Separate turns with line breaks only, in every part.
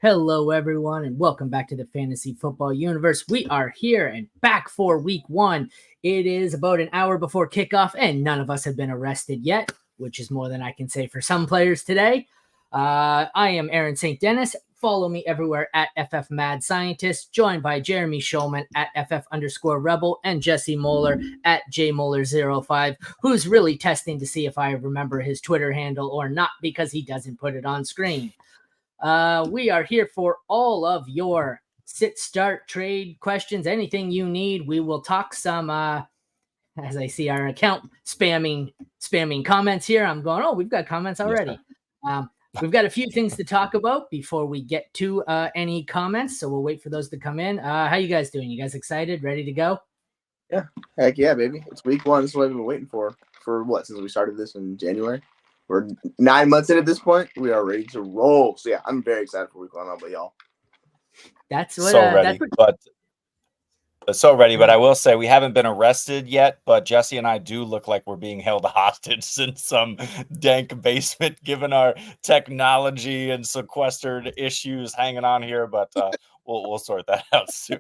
Hello, everyone, and welcome back to the Fantasy Football Universe. We are here and back for week one. It is about an hour before kickoff, and none of us have been arrested yet, which is more than I can say for some players today. I am Aaron St. Dennis. Follow me everywhere at FF Mad Scientist, joined by Jeremy Schulman at FF_Rebel and Jesse Moeller at JMoeller05, who's really testing to see if I remember his Twitter handle or not because he doesn't put it on screen. We are here for all of your sit, start, trade questions, anything you need. We will talk some, as I see our account spamming comments here. I'm going, oh, we've got comments already. We've got a few things to talk about before we get to any comments, so we'll wait for those to come in. How you guys doing? You guys excited? Ready to go?
Yeah. Heck yeah, baby. It's week one. This is what I've been waiting for what, since we started this in January? We're 9 months in at this point. We are ready to roll. So, yeah, I'm very excited for week one. But y'all.
That's what.
So ready, but I will say we haven't been arrested yet, but Jesse and I do look like we're being held hostage in some dank basement given our technology and sequestered issues hanging on here, but we'll sort that out soon.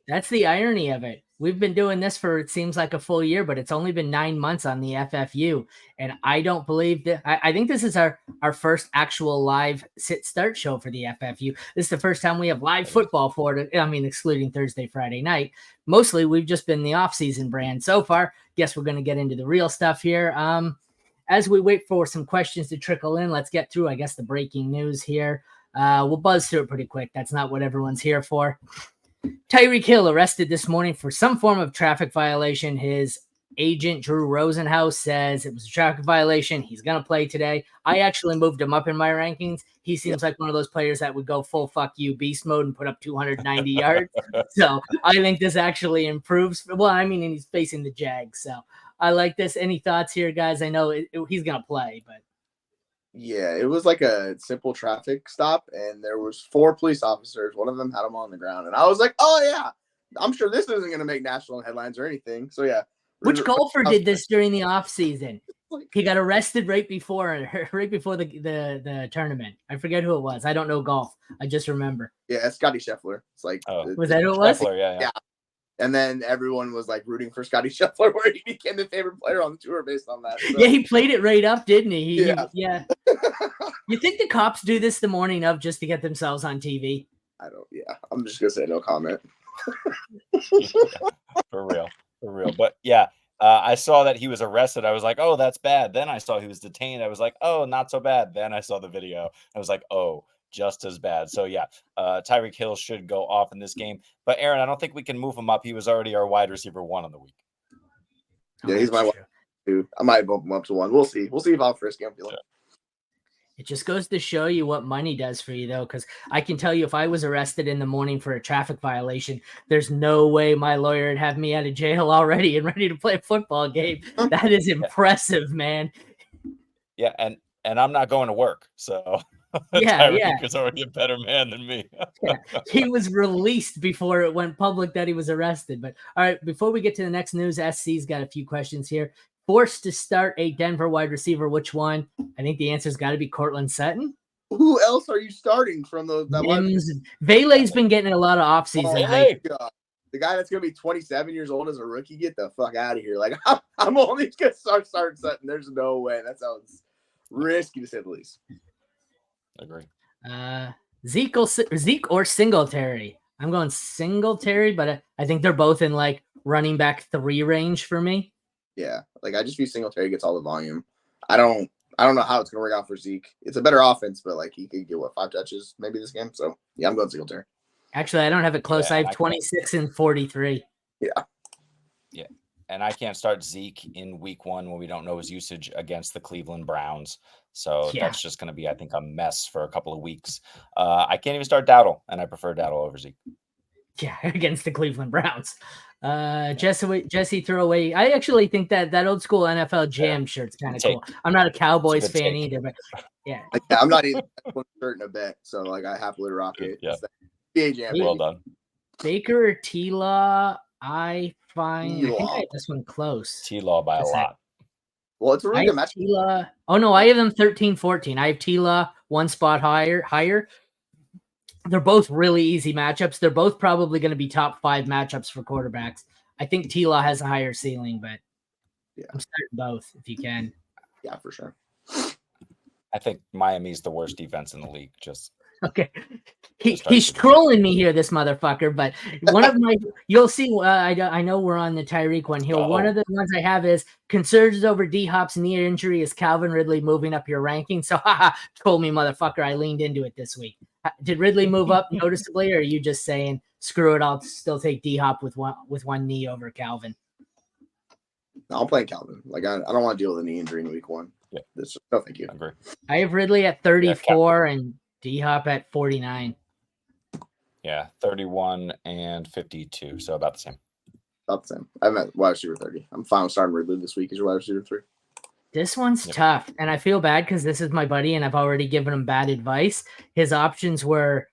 That's the irony of it. We've been doing this for, it seems like a full year, but it's only been 9 months on the FFU. And I don't believe that. I think this is our first actual live sit-start show for the FFU. This is the first time we have live football for it. I mean, excluding Thursday, Friday night. Mostly we've just been the off-season brand so far. Guess we're going to get into the real stuff here. As we wait for some questions to trickle in, let's get through, I guess, the breaking news here. We'll buzz through it pretty quick. That's not what everyone's here for. Tyreek Hill arrested this morning for some form of traffic violation. His agent, Drew Rosenhaus, says it was a traffic violation. He's going to play today. I actually moved him up in my rankings. He seems like one of those players that would go full fuck you beast mode and put up 290 yards. So I think this actually improves. Well, I mean, he's facing the Jags. So I like this. Any thoughts here, guys? I know he's going to play, but.
Yeah, it was like a simple traffic stop, and there was 4 police officers. One of them had him on the ground, and I was like, "Oh yeah, I'm sure this isn't going to make national headlines or anything." So yeah,
which golfer did this during the off season? He got arrested right before the tournament. I forget who it was. I don't know golf. I just remember.
Yeah, Scotty Scheffler. It's like
was that who it was?
Scheffler, yeah.
And then everyone was like rooting for Scotty Scheffler, where he became the favorite player on the tour based on that. So.
Yeah, he played it right up, didn't he?
Yeah.
You think the cops do this the morning of just to get themselves on TV?
I don't. Yeah, I'm just gonna say no comment.
For real. But yeah, I saw that he was arrested. I was like, oh, that's bad. Then I saw he was detained. I was like, oh, not so bad. Then I saw the video. I was like, oh, just as bad. So yeah, Tyreek Hill should go off in this game. But Aaron, I don't think we can move him up. He was already our wide receiver 1 on the week.
Yeah, he's my 2. I might bump him up to 1. We'll see. We'll see if I'll frisk him.
It just goes to show you what money does for you, though, because I can tell you if I was arrested in the morning for a traffic violation, there's no way my lawyer would have me out of jail already and ready to play a football game. That is impressive, man.
Yeah, and I'm not going to work, so Tyreek is already a better man than me.
Yeah. He was released before it went public that he was arrested. But all right, before we get to the next news, SC's got a few questions here. Forced to start a Denver wide receiver, which one? I think the answer's got to be Cortland Sutton.
Who else are you starting from those?
Vele's been getting a lot of offseason hype.
The guy that's going to be 27 years old as a rookie, get the fuck out of here. Like, I'm only going to start Sutton. There's no way. That sounds risky to say the least.
Agree.
Zeke or Singletary? I'm going Singletary, but I think they're both in like running back 3 range for me.
Yeah, like I just view Singletary gets all the volume. I don't know how it's gonna work out for Zeke. It's a better offense, but like he could get 5 touches maybe this game. So yeah, I'm going Singletary.
Actually, I don't have it close. I have 26 and 43.
Yeah.
And I can't start Zeke in week 1 when we don't know his usage against the Cleveland Browns. So that's just going to be, I think, a mess for a couple of weeks. I can't even start Dowdle, and I prefer Dowdle over Zeke.
Yeah, against the Cleveland Browns. Jesse threw away. I actually think that old school NFL Jam shirt's kind of cool. I'm not a Cowboys fan either, but yeah.
I'm not even shirt in a bet, so like I happily rock it.
Yeah.
Jam.
Well done.
Baker or T-Law, I think I have this one close.
T-Law by a lot.
Well, it's a really good match.
Oh no, I have them 13-14. I have T-Law 1 spot higher. they're both really easy matchups. They're both probably going to be top 5 matchups for quarterbacks. I think T-Law has a higher ceiling, but
Yeah.
I'm starting both if you can.
Yeah, for sure.
I think Miami's the worst defense in the league. Just
Okay.
Just
He's trolling me here, this motherfucker. But one of my, you'll see. I know we're on the Tyreek one here. One of the ones I have is concerns over D Hop's knee injury. Is Calvin Ridley moving up your ranking? So, haha, told me, motherfucker. I leaned into it this week. Did Ridley move up noticeably, or are you just saying screw it? I'll still take D Hop with one knee over Calvin.
No, I'm playing Calvin. Like I don't want to deal with a knee injury in week 1.
Yeah.
No, thank you.
I agree.
I have Ridley at 34 and D Hop at 49.
Yeah, 31 and 52, so about the same.
About the same. I'm at wide receiver 30. I'm fine with starting Ridley this week as your wide receiver 3.
This one's tough, and I feel bad because this is my buddy, and I've already given him bad advice. His options were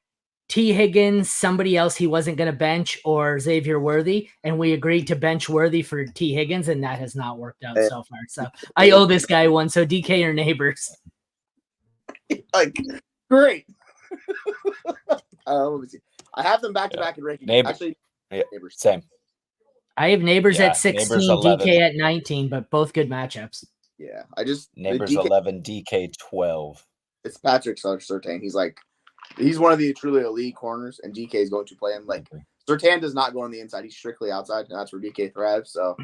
T. Higgins, somebody else he wasn't going to bench, or Xavier Worthy, and we agreed to bench Worthy for T. Higgins, and that has not worked out so far. So I owe this guy one. So DK or Neighbors?
Like, great. Let me see. I have them back to back in ranking.
Neighbors.
Actually,
Neighbors. Same.
I have Neighbors at 16,
Neighbors
DK at 19, but both good matchups.
Yeah, I just
Neighbors 11, DK 12.
It's Patrick Surtain. He's one of the truly elite corners, and DK is going to play him. Like Surtain does not go on the inside; he's strictly outside, and that's where DK thrives. So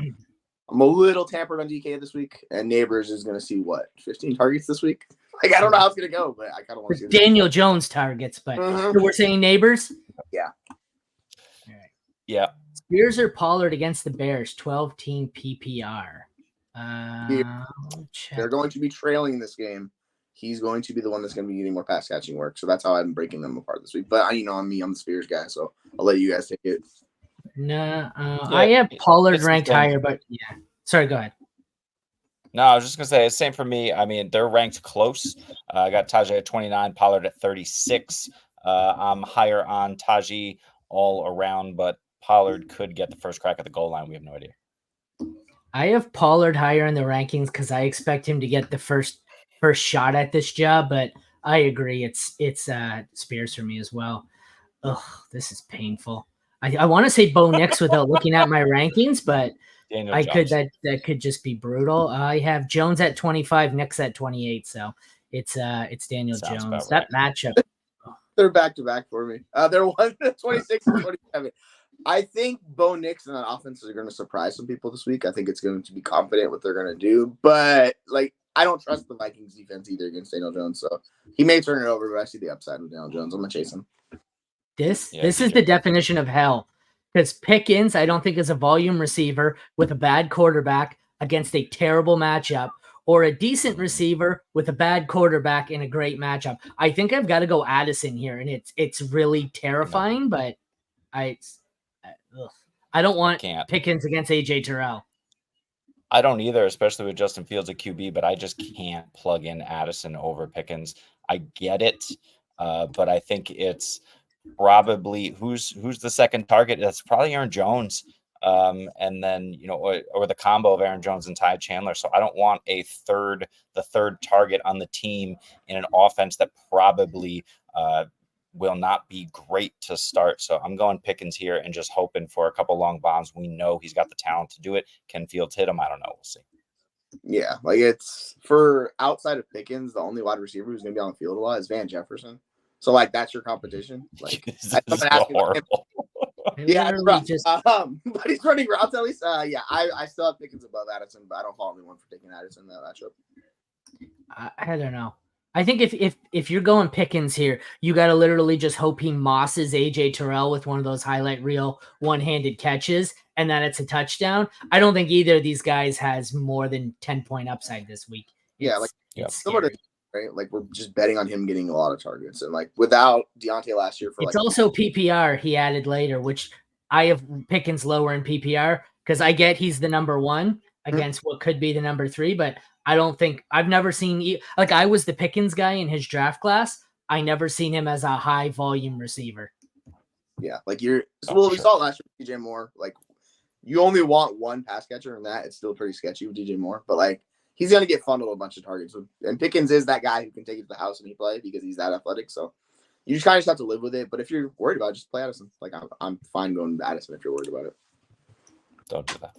I'm a little tampered on DK this week, and Neighbors is going to see 15 targets this week. Like I don't know how it's going to go, but I kind of want to see
Daniel Jones targets, but we're saying Neighbors.
Yeah.
All right.
Yeah.
Spears or Pollard against the Bears, 12-team PPR.
They're going to be trailing this game. He's going to be the one that's going to be getting more pass catching work. So that's how I'm breaking them apart this week. But I'm the Spears guy, so I'll let you guys take it.
No, I have Pollard ranked higher, but yeah. Sorry, go ahead.
No, I was just gonna say it's same for me. I mean, they're ranked close. I got Tajay at 29, Pollard at 36. I'm higher on Tajay all around, but Pollard could get the first crack at the goal line. We have no idea.
I have Pollard higher in the rankings because I expect him to get the first shot at this job, but I agree. It's Spears for me as well. Oh, this is painful. I want to say Bo Nix without looking at my rankings, but that could just be brutal. I have Jones at 25, Nix at 28, so it's Daniel Jones. That matchup.
They're back to back for me. They're 26 and 27. I think Bo Nix and that offense are going to surprise some people this week. I think it's going to be confident what they're going to do, but I don't trust the Vikings defense either against Daniel Jones, so he may turn it over, but I see the upside with Daniel Jones. I'm going to chase him.
This is the definition of hell, because Pickens, I don't think, is a volume receiver with a bad quarterback against a terrible matchup, or a decent receiver with a bad quarterback in a great matchup. I think I've got to go Addison here, and it's really terrifying, but I don't want Pickens against AJ Terrell.
I don't either, especially with Justin Fields at QB, but I just can't plug in Addison over Pickens. I get it, but I think it's probably who's the second target. That's probably Aaron Jones, and then or the combo of Aaron Jones and Ty Chandler. So I don't want the third target on the team in an offense that probably will not be great to start. So I'm going Pickens here and just hoping for a couple long bombs. We know he's got the talent to do it. Can Fields hit him? I don't know. We'll see.
Yeah, it's for outside of Pickens, the only wide receiver who's going to be on the field a lot is Van Jefferson. So that's your competition.
This is horrible.
Yeah, it's rough. But he's running routes at least. I still have Pickens above Addison, but I don't follow anyone for taking Addison in that matchup.
I don't know. I think if you're going Pickens here, you got to literally just hope he mosses AJ Terrell with one of those highlight reel one-handed catches and that it's a touchdown. I don't think either of these guys has more than 10-point upside this week. It's
similar to, right? We're just betting on him getting a lot of targets, and without Deontay last year it's
also PPR he added later, which I have Pickens lower in PPR because I get he's the number one against what could be the number three, but I don't think I've never seen I was the Pickens guy in his draft class. I never seen him as a high volume receiver.
Yeah, we saw it last year with DJ Moore. You only want one pass catcher, and it's still pretty sketchy with DJ Moore. But he's gonna get funneled a bunch of targets, and Pickens is that guy who can take it to the house and he play because he's that athletic. So You just kind of have to live with it. But if you're worried about it, just play Addison. Like I'm fine going to Addison if you're worried about it.
Don't do that.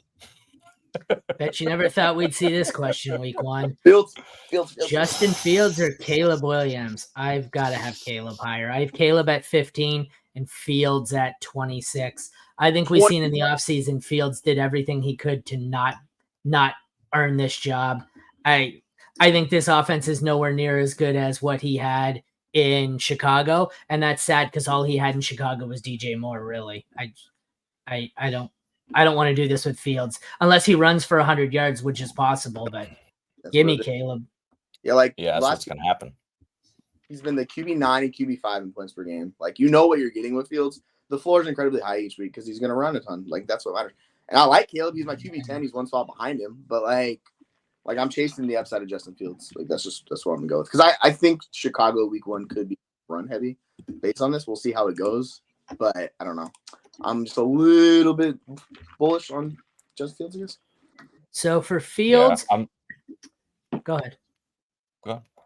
Bet you never thought we'd see this question week 1.
Fields.
Justin Fields or Caleb Williams? I've got to have Caleb higher. I have Caleb at 15 and Fields at 26. I think we've seen in the offseason Fields did everything he could to not earn this job. I think this offense is nowhere near as good as what he had in Chicago, and that's sad because all he had in Chicago was DJ Moore. Really, I don't want to do this with Fields unless he runs for 100 yards, which is possible. But give me Caleb.
Yeah, like
that's what's gonna happen.
He's been the QB9 and QB5 in points per game. Like you know what you're getting with Fields. The floor is incredibly high each week because he's gonna run a ton. Like that's what matters. And I like Caleb. He's my QB10. He's one spot behind him. But like I'm chasing the upside of Justin Fields. Like that's what I'm gonna go with. Because I think Chicago week 1 could be run heavy based on this. We'll see how it goes. But I don't know. I'm just a little bit bullish on Justin Fields, I guess.
So for Fields, go ahead.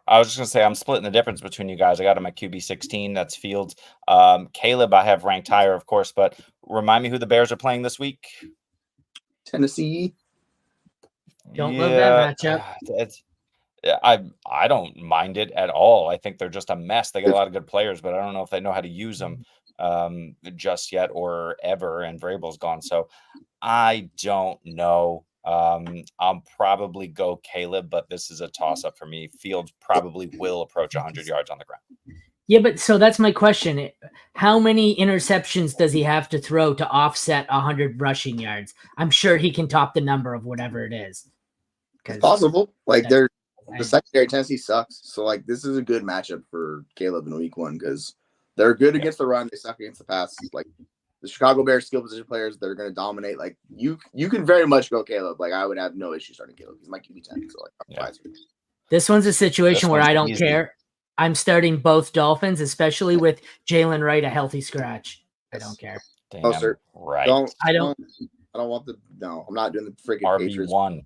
I was just gonna say I'm splitting the difference between you guys. I got him at QB 16. That's Fields. Caleb, I have ranked higher, of course, but remind me who the Bears are playing this week.
Tennessee.
Don't love that matchup.
I don't mind it at all. I think they're just a mess. They got a lot of good players, but I don't know if they know how to use them just yet or ever. And Vrabel's gone, so I don't know. I'll probably go Caleb, but this is a toss-up for me. Fields probably will approach 100 yards on the ground.
Yeah, but so that's my question. How many interceptions does he have to throw to offset 100 rushing yards? I'm sure he can top the number of whatever it is.
It's possible. Like the secondary Tennessee sucks. So like this is a good matchup for Caleb in week 1 because they're good against the run. They suck against the pass. Like the Chicago Bears skill position players, they're going to dominate. Like you can very much go Caleb. Like I would have no issue starting Caleb. He's my QB10. So like
this one's a situation where I don't care. I'm starting both Dolphins, especially with Jalen Wright a healthy scratch. I don't care.
Damn, oh, sir. Right.
I don't
want the I'm not doing the freaking
RB1.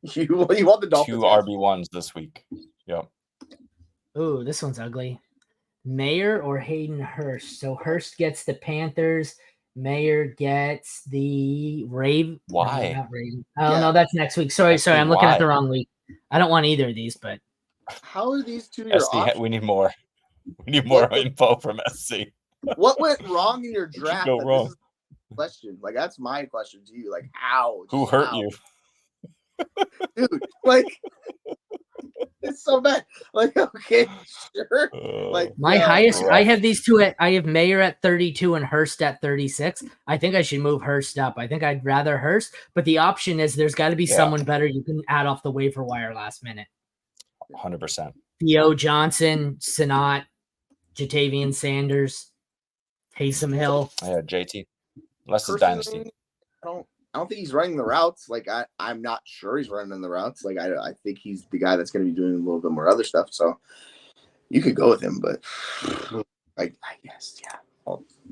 You want the Dolphins?
2 RB1s this week. Yep.
Ooh, this one's ugly. Mayer or Hayden Hurst? So Hurst gets the Panthers. Mayer gets the Raven.
Why?
No, not Raven. Oh, no, that's next week. Sorry. I'm looking at the wrong week. I don't want either of these, but.
How are these two your options?
We need more. We need more info from SC.
What went wrong in your draft?
Go wrong.
This is the question. Like, that's my question to you. Like, how?
Who hurt you?
Dude, like, it's so bad. Like, okay, sure. Like
my highest, I have these two I have Mayer at 32 and Hurst at 36. I think I should move Hurst up. I think I'd rather Hurst, but the option is there's got to be someone better you can add off the waiver wire last minute.
100%.
Theo Johnson, Sinat, Jatavian Sanders, Taysom Hill.
Yeah, JT. Unless it's dynasty.
I don't think he's running the routes. Like I'm not sure he's running the routes. Like I think he's the guy that's going to be doing a little bit more other stuff. So you could go with him, but I guess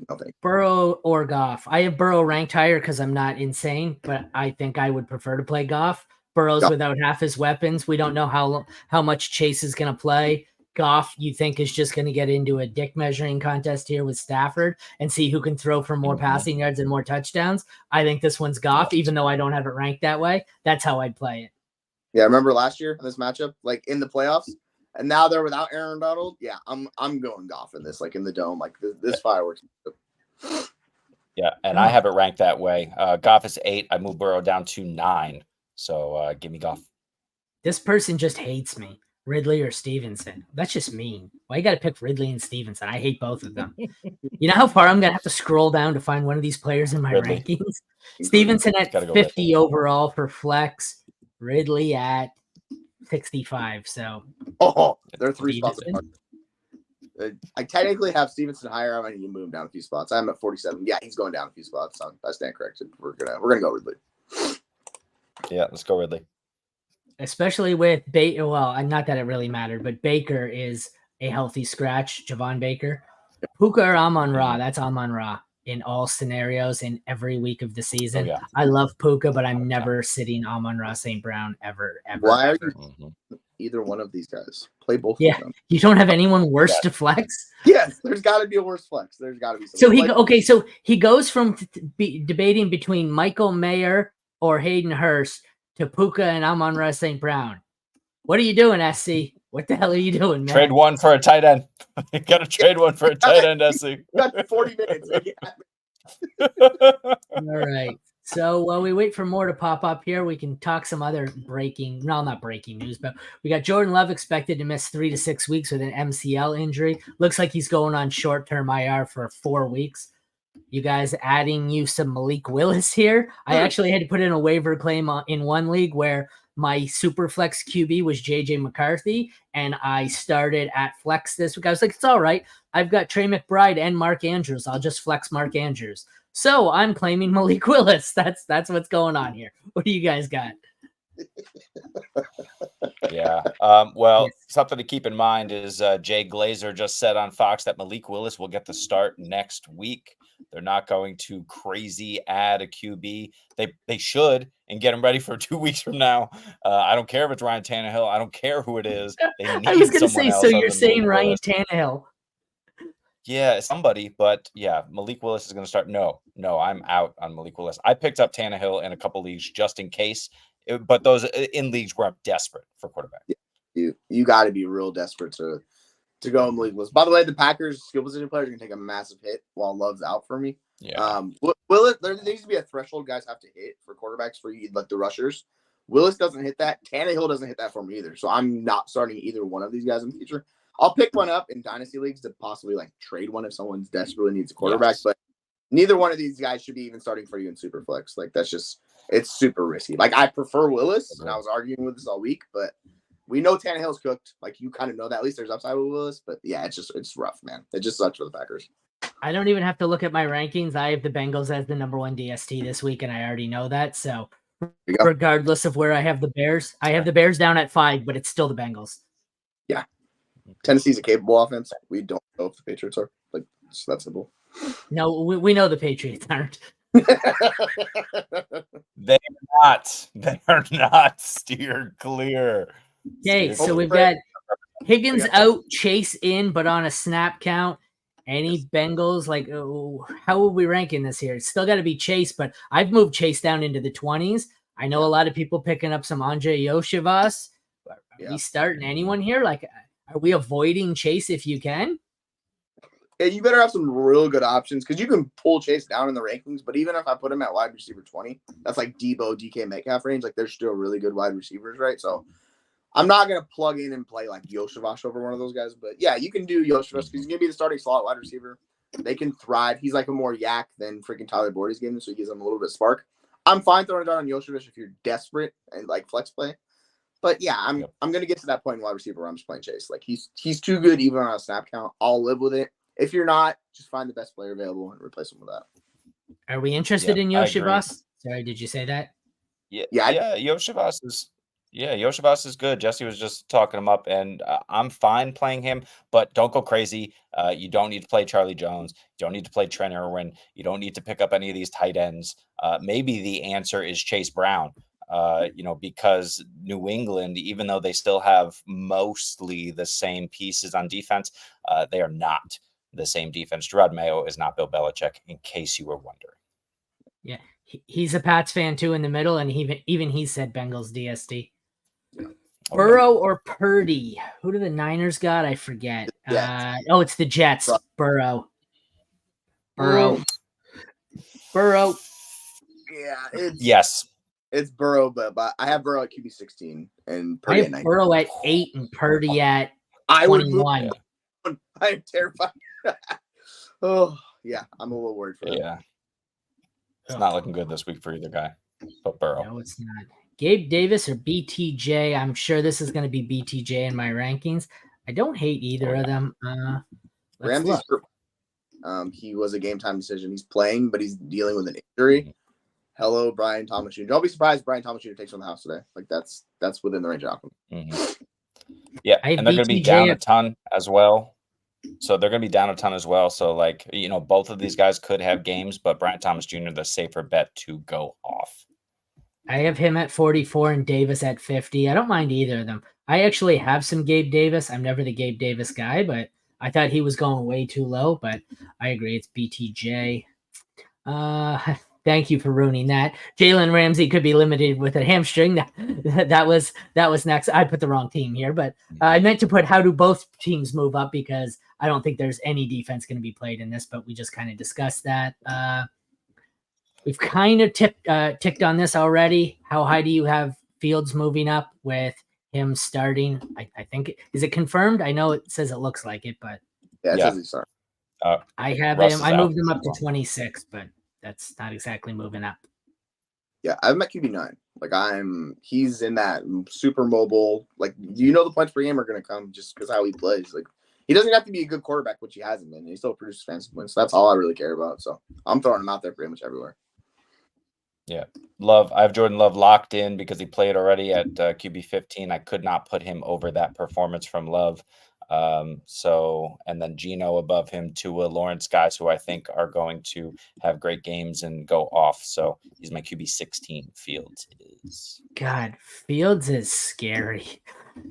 nothing.
Burrow or Goff. I have Burrow ranked higher because I'm not insane, but I think I would prefer to play Goff. Burrow's without half his weapons. We don't know how much Chase is going to play. Goff, you think, is just going to get into a dick measuring contest here with Stafford and see who can throw for more passing yards and more touchdowns. I think this one's Goff, even though I don't have it ranked that way. That's how I'd play it.
Yeah, remember last year in this matchup, like in the playoffs, and now they're without Aaron Donald. Yeah, I'm going Goff in this, like in the dome, like this fireworks.
Yeah, and I have it ranked that way. Goff is 8. I moved Burrow down to 9. So give me Goff.
This person just hates me. Ridley or Stevenson. That's just mean. Why you got to pick Ridley and Stevenson? I hate both of them. You know how far I'm going to have to scroll down to find one of these players in my rankings? Stevenson at 50 overall for flex. Ridley at 65. So
they're 3 spots apart. I technically have Stevenson higher. I might need to move him down a few spots. I'm at 47. Yeah, he's going down a few spots. So I stand corrected. We're gonna go Ridley.
Yeah, let's go Ridley.
Especially with Baker. Well, not that it really mattered, but Baker is a healthy scratch. Javon Baker. Puka or Amon-Ra. That's Amon-Ra in all scenarios in every week of the season. I love Puka, but I'm never sitting Amon-Ra St. Brown ever.
Why are you? either one of these guys. Play both
Yeah,
of them.
you don't have anyone worse to flex.
Yes, there's got to be a worse flex. There's got to be.
So so he goes from debating between Michael Mayer or Hayden Hurst to Puka and Amon-Ra St. Brown. What are you doing, SC? What the hell are you doing, man?
Trade one for a tight end. You got to trade one for a tight end, SC.
Got 40 minutes.
All right. So while we wait for more to pop up here, we can talk some other not breaking news, but we got Jordan Love expected to miss 3 to 6 weeks with an MCL injury. Looks like he's going on short-term IR for 4 weeks. You guys adding you some Malik Willis here. I actually had to put in a waiver claim in one league where my super flex QB was JJ McCarthy, and I started at flex this week. I was like, it's all right. I've got Trey McBride and Mark Andrews. I'll just flex Mark Andrews. So I'm claiming Malik Willis. That's what's going on here. What do you guys got?
Yeah. Something to keep in mind is Jay Glazer just said on Fox that Malik Willis will get the start next week. They're not going to crazy add a QB. They should and get him ready for 2 weeks from now. I don't care if it's Ryan Tannehill. I don't care who it is. They need
I was going to say,
else
so you're saying
Malik
Ryan
Willis.
Tannehill.
Yeah, somebody, but yeah, Malik Willis is going to start. No, I'm out on Malik Willis. I picked up Tannehill in a couple leagues just in case, but those in leagues where I'm desperate for quarterback.
You got to be real desperate to go Malik Willis. By the way, the Packers skill position players are going to take a massive hit while Love's out for me.
Yeah.
Willis, there needs to be a threshold guys have to hit for quarterbacks for you, like the rushers. Willis doesn't hit that. Tannehill doesn't hit that for me either. So I'm not starting either one of these guys in the future. I'll pick one up in dynasty leagues to possibly like trade one if someone's desperately needs a quarterback, but neither one of these guys should be even starting for you in Superflex. Like it's super risky. Like I prefer Willis, and I was arguing with this all week, but we know Tannehill's cooked. Like you kind of know that at least there's upside with Willis, but yeah, it's rough, man. It just sucks for the Packers.
I don't even have to look at my rankings. I have the Bengals as the #1 DST this week, and I already know that. So regardless of where I have the Bears down at 5, but it's still the Bengals.
Yeah. Tennessee's a capable offense. We don't know if the Patriots are. Like, it's that simple.
No, we know the Patriots aren't.
They're not. They're not. Steer clear.
Okay, so we've got Higgins out, Chase in, but on a snap count. Any Bengals, like, how are we ranking this here? It's still got to be Chase, but I've moved Chase down into the 20s. I know a lot of people picking up some Andre Yoshivas. Are we starting anyone here? Like, are we avoiding Chase if you can?
Yeah, you better have some real good options because you can pull Chase down in the rankings. But even if I put him at wide receiver 20, that's like Debo, DK Metcalf range. Like, they're still really good wide receivers, right? So I'm not going to plug in and play like Yoshivas over one of those guys. But yeah, you can do Yoshivas because he's going to be the starting slot wide receiver. They can thrive. He's like a more yak than freaking Tyler Boyd's game, so he gives them a little bit of spark. I'm fine throwing it on Yoshivas if you're desperate and like flex play. But yeah, I'm going to get to that point in wide receiver where I'm just playing Chase. Like he's too good even on a snap count. I'll live with it. If you're not, just find the best player available and replace him with that.
Are we interested in Yoshivas? Sorry, did you say that?
Yeah. Yoshivas is good. Jesse was just talking him up, and I'm fine playing him, but don't go crazy. You don't need to play Charlie Jones. You don't need to play Trent Irwin. You don't need to pick up any of these tight ends. Maybe the answer is Chase Brown. Because New England, even though they still have mostly the same pieces on defense, they are not the same defense. Gerard Mayo is not Bill Belichick, in case you were wondering.
Yeah, he's a Pats fan too in the middle, and even he said Bengals DST. Yeah. Burrow or Purdy? Who do the Niners got? I forget. It's the Jets. Burrow.
Yeah,
yes.
It's Burrow, but I have Burrow at QB 16 and Purdy at 19.
Burrow at 8 and Purdy at 21.
I am terrified. Oh, yeah. I'm a little worried for that.
Yeah. It's not looking good this week for either guy, but Burrow.
No, it's not. Gabe Davis or BTJ? I'm sure this is going to be BTJ in my rankings. I don't hate either of them.
Ramsey's he was a game time decision. He's playing, but he's dealing with an injury. Hello, Brian Thomas Jr. Don't be surprised if Brian Thomas Jr. takes on the house today. Like that's within the range of outcome.
Mm-hmm. Yeah, and they're going to be down a ton as well. So like, both of these guys could have games, but Brian Thomas Jr. the safer bet to go off.
I have him at 44 and Davis at 50. I don't mind either of them. I actually have some Gabe Davis. I'm never the Gabe Davis guy, but I thought he was going way too low. But I agree, it's BTJ. Thank you for ruining that. Jalen Ramsey could be limited with a hamstring. That was next. I put the wrong team here, but I meant to put how do both teams move up because I don't think there's any defense going to be played in this. But we just kind of discussed that. We've kind of ticked on this already. How high do you have Fields moving up with him starting? I think is it confirmed? I know it says it looks like it, but
Yeah, it says he's starting.
I have
Russ
him.
is
I
out.
moved him up to 26, but that's not exactly moving up.
Yeah, I'm at QB9. Like he's in that super mobile. Like the points per game are gonna come just because how he plays. Like he doesn't have to be a good quarterback, which he hasn't been. He still produces fantasy points. That's all I really care about. So I'm throwing him out there pretty much everywhere.
Yeah, Love. I have Jordan Love locked in because he played already at QB 15. I could not put him over that performance from Love. And then Geno above him, Tua, Lawrence, guys who I think are going to have great games and go off. So he's my QB 16. Fields is.
God, Fields is scary.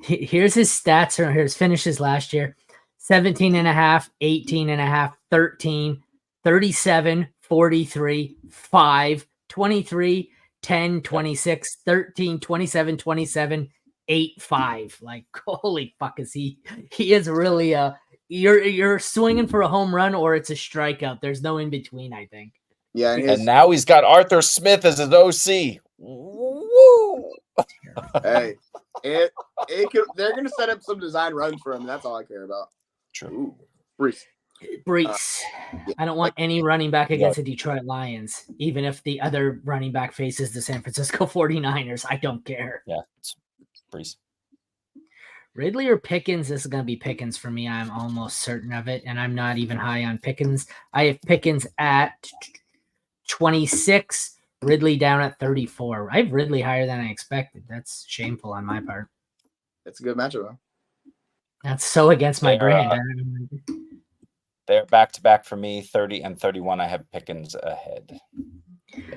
Here's his stats or his finishes last year: 17 and a half, 18 and a half, 13, 37, 43, 5, 23, 10, 26, 13, 27, 27, 8, 5. Like, holy fuck, is he is really you're swinging for a home run or it's a strikeout. There's no in between, I think.
Yeah,
and now he's got Arthur Smith as his OC. Woo!
Hey, they're going to set up some design runs for him. That's all I care about.
True.
Ooh,
Brees. I don't want any running back against the Detroit Lions, even if the other running back faces the San Francisco 49ers. I don't care.
Yeah, it's Brees.
Ridley or Pickens? This is going to be Pickens for me. I'm almost certain of it, and I'm not even high on Pickens. I have Pickens at 26, Ridley down at 34. I have Ridley higher than I expected. That's shameful on my part.
It's a good matchup, though.
That's so against my brand.
They're back-to-back for me, 30 and 31. I have Pickens ahead.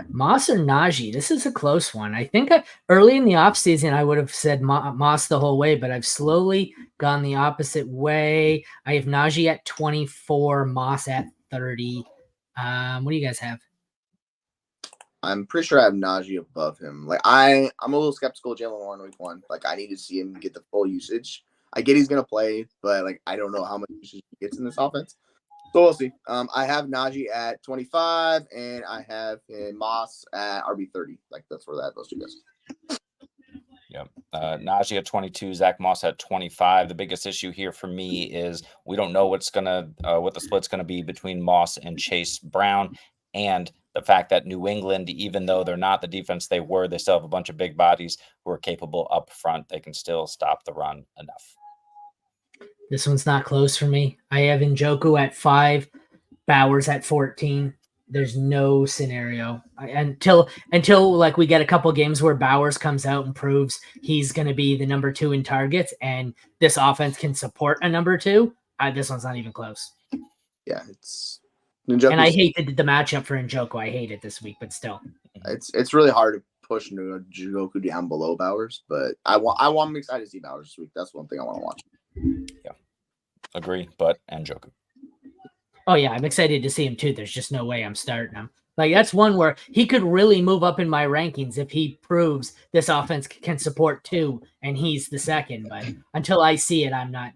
Moss or Najee? This is a close one. I think early in the offseason, I would have said Moss the whole way, but I've slowly gone the opposite way. I have Najee at 24, Moss at 30. What do you guys have?
I'm pretty sure I have Najee above him. Like I'm a little skeptical of Jalen Warren week 1. Like I need to see him get the full usage. I get he's gonna play, but like I don't know how much usage he gets in this offense. So we'll see. I have Najee at 25, and I have Moss at RB 30. Like that's where those two guys.
Yep. Najee at 22, Zach Moss at 25. The biggest issue here for me is we don't know what the split's gonna be between Moss and Chase Brown, and the fact that New England, even though they're not the defense they were, they still have a bunch of big bodies who are capable up front. They can still stop the run enough.
This one's not close for me. I have Njoku at 5, Bowers at 14. There's no scenario until like we get a couple games where Bowers comes out and proves he's going to be the number 2 in targets, and this offense can support a number 2. This one's not even close.
Yeah, it's
Njoku's, and I hate the matchup for Njoku. I hate it this week, but still,
it's really hard to push Njoku down below Bowers. But I'm excited to see Bowers this week. That's one thing I want to watch.
Yeah, agree. But Njoku.
Oh yeah, I'm excited to see him too. There's just no way I'm starting him. Like that's one where he could really move up in my rankings if he proves this offense can support 2 and he's the second. But until I see it, I'm not.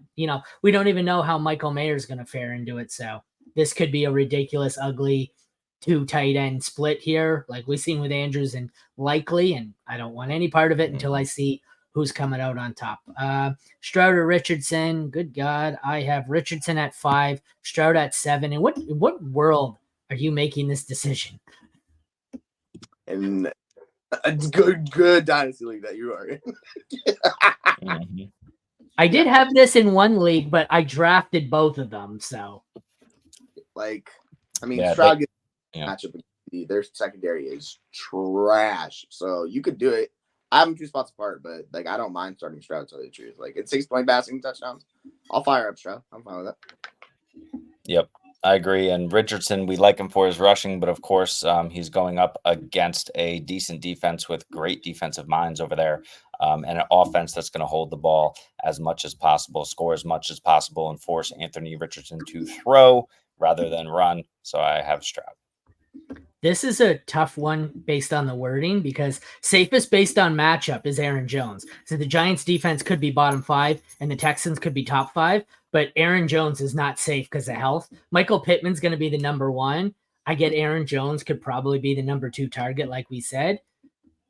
We don't even know how Michael Mayer's going to fare into it. So this could be a ridiculous, ugly 2 tight end split here, like we've seen with Andrews and Likely. And I don't want any part of it until I see who's coming out on top. Stroud or Richardson? Good God, I have Richardson at 5, Stroud at 7. And what world are you making this decision?
And it's good dynasty league that you are in.
I did have this in one league, but I drafted both of them. So,
Stroud gets matchup. Their secondary is trash, so you could do it. I have them 2 spots apart, but I don't mind starting Stroud. To tell you the truth, it's 6-point passing touchdowns. I'll fire up Stroud. I'm fine with that.
Yep, I agree. And Richardson, we like him for his rushing, but of course, he's going up against a decent defense with great defensive minds over there. and an offense that's going to hold the ball as much as possible, score as much as possible, and force Anthony Richardson to throw rather than run. So I have Stroud.
This is a tough one based on the wording because safest based on matchup is Aaron Jones. So the Giants defense could be bottom 5 and the Texans could be top 5, but Aaron Jones is not safe because of health. Michael Pittman's going to be the number 1. I get Aaron Jones could probably be the number 2 target, like we said.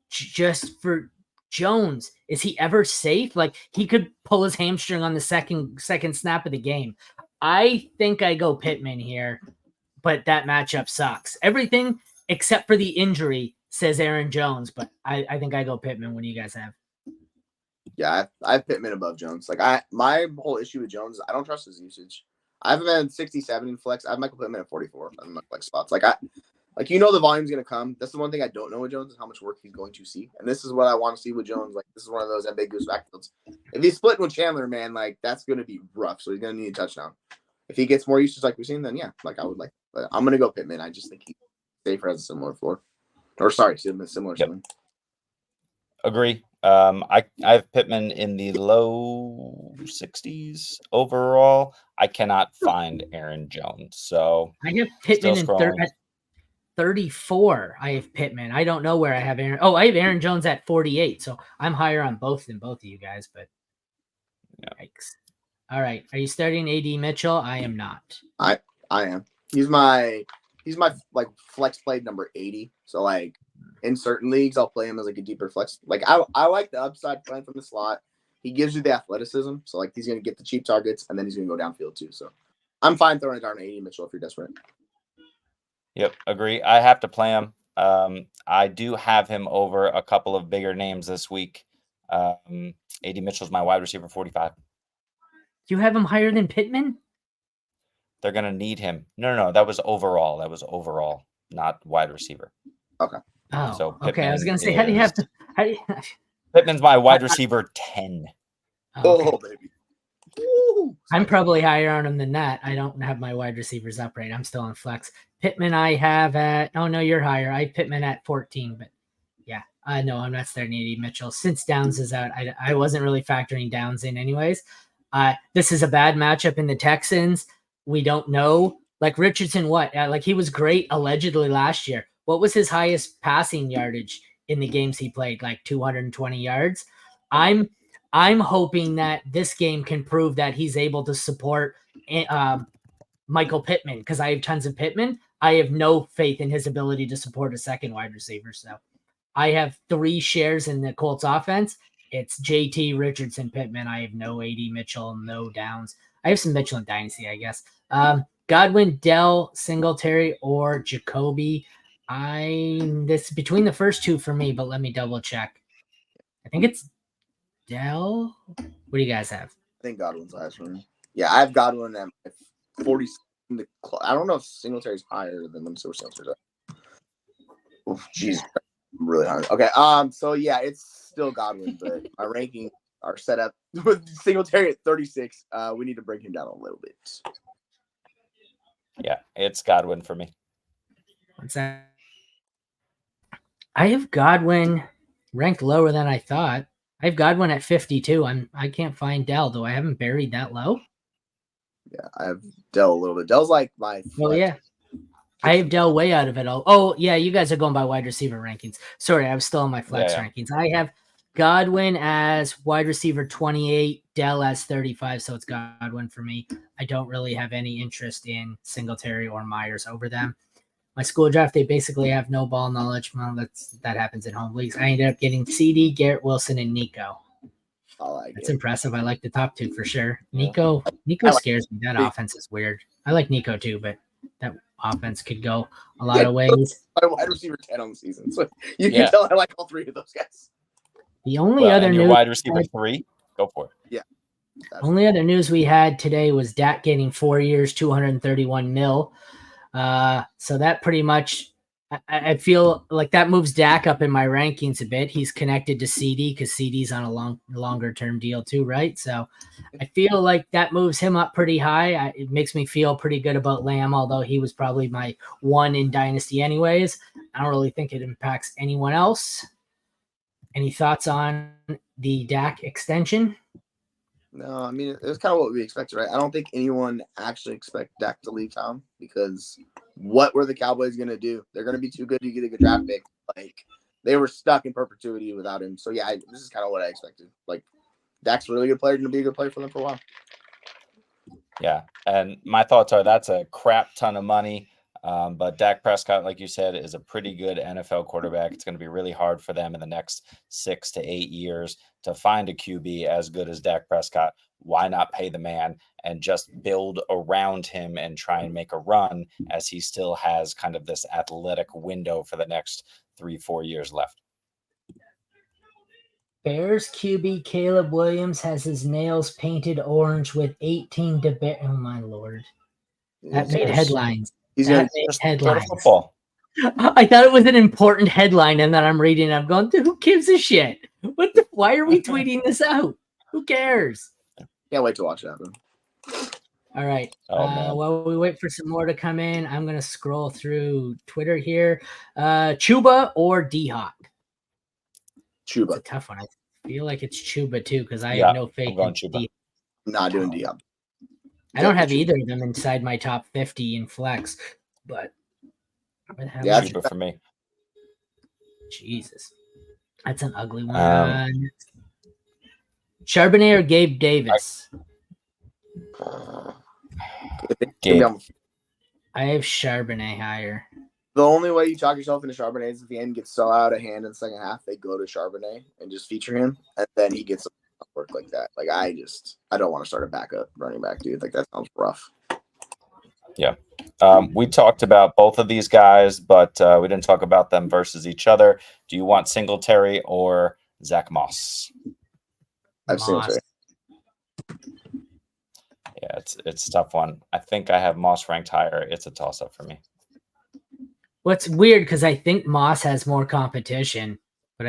Just for Jones, is he ever safe? Like he could pull his hamstring on the second snap of the game. I think I go Pittman here, but that matchup sucks. Everything except for the injury says Aaron Jones, but I think I go Pittman. What do you guys have?
Yeah, I have Pittman above Jones. Like my whole issue with Jones is I don't trust his usage. I have him at 67 in flex. I have Michael Pittman at 44 in my flex spots. Like the volume's gonna come. That's the one thing I don't know with Jones is how much work he's going to see. And this is what I want to see with Jones. Like this is one of those ambiguous backfields. If he's splitting with Chandler, man, like that's gonna be rough. So he's gonna need a touchdown. If he gets more usage like we've seen, then yeah, like I would like. But I'm gonna go Pittman. I just think he's safer has a similar floor. Or sorry, similar.
Yep. Agree. I have Pittman in the low 60s overall. I cannot find Aaron Jones, so
I have Pittman at 34. I have Pittman. I don't know where I have Aaron. Oh, I have Aaron Jones at 48, so I'm higher on both than both of you guys. But yikes. All right, are you starting AD Mitchell? I am not.
I am. He's my like flex play number 80. So like in certain leagues, I'll play him as like a deeper flex. Like I like the upside playing from the slot. He gives you the athleticism. So like he's gonna get the cheap targets and then he's gonna go downfield too. So I'm fine throwing it down to AD Mitchell if you're desperate.
Yep, agree. I have to play him. I do have him over a couple of bigger names this week. AD Mitchell's my wide receiver 45.
You have him higher than Pittman?
They're going to need him. No. That was overall. That was overall, not wide receiver.
Okay.
Oh,
so
okay.
Pittman
I was going to say, how do you have to?
Pittman's my wide receiver 10.
Oh, baby. Woo.
I'm probably higher on him than that. I don't have my wide receivers up right. I'm still on flex. Pittman I have at, oh no, you're higher. I have Pittman at 14, but yeah, I know I'm not starting AD Mitchell. Since Downs is out, I wasn't really factoring Downs in anyways. This is a bad matchup in the Texans. We don't know. Like Richardson, like he was great allegedly last year. What was his highest passing yardage in the games he played? Like 220 yards. I'm hoping that this game can prove that he's able to support Michael Pittman because I have tons of Pittman. I have no faith in his ability to support a second wide receiver. So I have 3 shares in the Colts offense. It's JT, Richardson, Pittman. I have no AD Mitchell, no Downs. I have some Mitchell in Dynasty, I guess. Godwin, Dell, Singletary, or Jacoby. This between the first 2 for me, but let me double check. I think it's Dell. What do you guys have?
I think Godwin's highest for me. Yeah, I have Godwin at 40. I don't know if Singletary's higher than them. So Singletary's. Oh, jeez, I'm really high. Okay. So yeah, it's still Godwin, but my rankings are set up with Singletary at 36. We need to bring him down a little bit.
Yeah, it's Godwin for me.
What's that? I have Godwin ranked lower than I thought. I have Godwin at 52. I can't find Dell, though. I haven't buried that low.
Yeah, I have Dell a little bit. Dell's like my.
Well, yeah. I have Dell way out of it all. Oh, yeah, you guys are going by wide receiver rankings. Sorry, I was still on my flex rankings. I have Godwin as wide receiver 28, Dell as 35, so it's Godwin for me. I don't really have any interest in Singletary or Myers over them. My school draft, they basically have no ball knowledge. Well, that happens in home leagues. I ended up getting CD, Garrett Wilson, and Nico. That's impressive. I like the top 2 for sure. Nico scares me. That offense is weird. I like Nico too, but that offense could go a lot of ways.
I'm wide receiver 10 on the season, so you can tell I like all 3 of those guys.
The only other news,
wide receiver 3, go for it.
Yeah.
Only other news we had today was Dak getting 4 years, $231 million. So that pretty much, I feel like that moves Dak up in my rankings a bit. He's connected to CD because CD's on a longer term deal too, right? So I feel like that moves him up pretty high. It makes me feel pretty good about Lamb, although he was probably my 1 in Dynasty anyways. I don't really think it impacts anyone else. Any thoughts on the Dak extension?
No, I mean it was kind of what we expected, right? I don't think anyone actually expect Dak to leave town because what were the Cowboys going to do? They're going to be too good to get a good draft pick. Like they were stuck in perpetuity without him. So yeah, this is kind of what I expected. Like Dak's a really good player, going to be a good player for them for a while.
Yeah, and my thoughts are that's a crap ton of money. But Dak Prescott, like you said, is a pretty good NFL quarterback. It's going to be really hard for them in the next 6 to 8 years to find a QB as good as Dak Prescott. Why not pay the man and just build around him and try and make a run as he still has kind of this athletic window for the next 3-4 years left?
Bears QB Caleb Williams has his nails painted orange with 18 debate. Oh my lord. That made headlines.
He's going
That made
Just throw the
headlines.
football.
I thought it was an important headline, and then I'm reading. I'm going, who gives a shit? Why are we tweeting this out? Who cares?
Can't wait to watch it happen.
All right.
Oh, man.
While we wait for some more to come in, I'm going to scroll through Twitter here. Chuba or D-Hawk? It's a
Chuba.
tough one. I feel like it's Chuba too because I
Yeah,
have no faith
I'm going
in
Chuba.
D.
Not doing Diop.
I don't have
Chuba.
either of them inside my top 50 in flex, but
Yeah,
Chuba for me.
Jesus, that's an ugly one. Charbonnet or Gabe Davis?
Gabe.
I have Charbonnet higher.
The only way you talk yourself into Charbonnet is if the end gets so out of hand in the second half, they go to Charbonnet and just feature him, and then he gets work like that. Like I don't want to start a backup running back, dude. Like that sounds rough.
Yeah. We talked about both of these guys, but we didn't talk about them versus each other. Do you want Singletary or Zach Moss?
I've Singletary.
Yeah, it's a tough one. I think I have Moss ranked higher. It's a toss-up for me.
What's weird because I think Moss has more competition, but